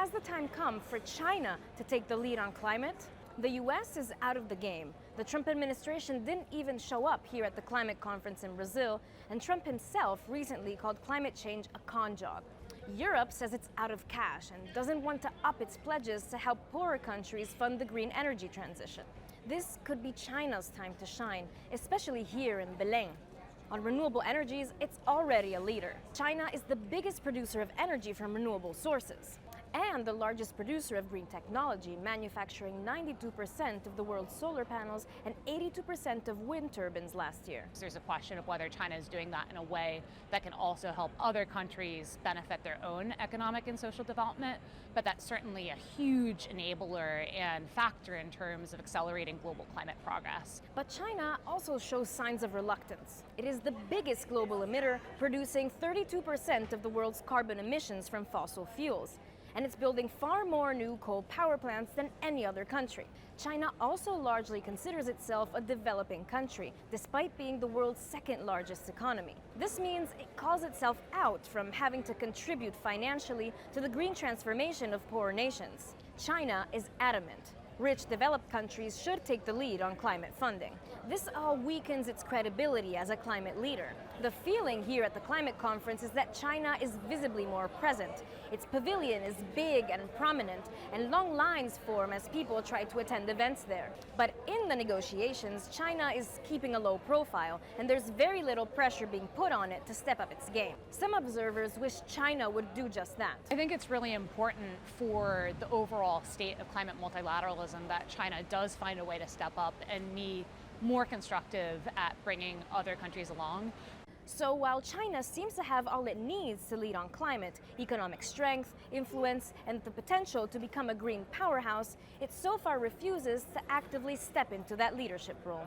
has the time come for China to take the lead on climate? The US is out of the game. The Trump administration didn't even show up here at the climate conference in Brazil, and Trump himself recently called climate change a con job. Europe says it's out of cash and doesn't want to up its pledges to help poorer countries fund the green energy transition. This could be China's time to shine, especially here in Beijing. On renewable energies, it's already a leader. China is the biggest producer of energy from renewable sources and the largest producer of green technology, manufacturing 92% of the world's solar panels and 82% of wind turbines last year. There's a question of whether China is doing that in a way that can also help other countries benefit their own economic and social development, but that's certainly a huge enabler and factor in terms of accelerating global climate progress. But China also shows signs of reluctance. It is the biggest global emitter, producing 32% of the world's carbon emissions from fossil fuels. And it's building far more new coal power plants than any other country. China also largely considers itself a developing country, despite being the world's second largest economy. This means it calls itself out from having to contribute financially to the green transformation of poorer nations. China is adamant. Rich, developed countries should take the lead on climate funding. This all weakens its credibility as a climate leader. The feeling here at the climate conference is that China is visibly more present. Its pavilion is big and prominent, and long lines form as people try to attend events there. But in the negotiations, China is keeping a low profile, and there's very little pressure being put on it to step up its game. Some observers wish China would do just that. I think it's really important for the overall state of climate multilateralism that China does find a way to step up and be more constructive at bringing other countries along. So while China seems to have all it needs to lead on climate, economic strength, influence, and the potential to become a green powerhouse, it so far refuses to actively step into that leadership role.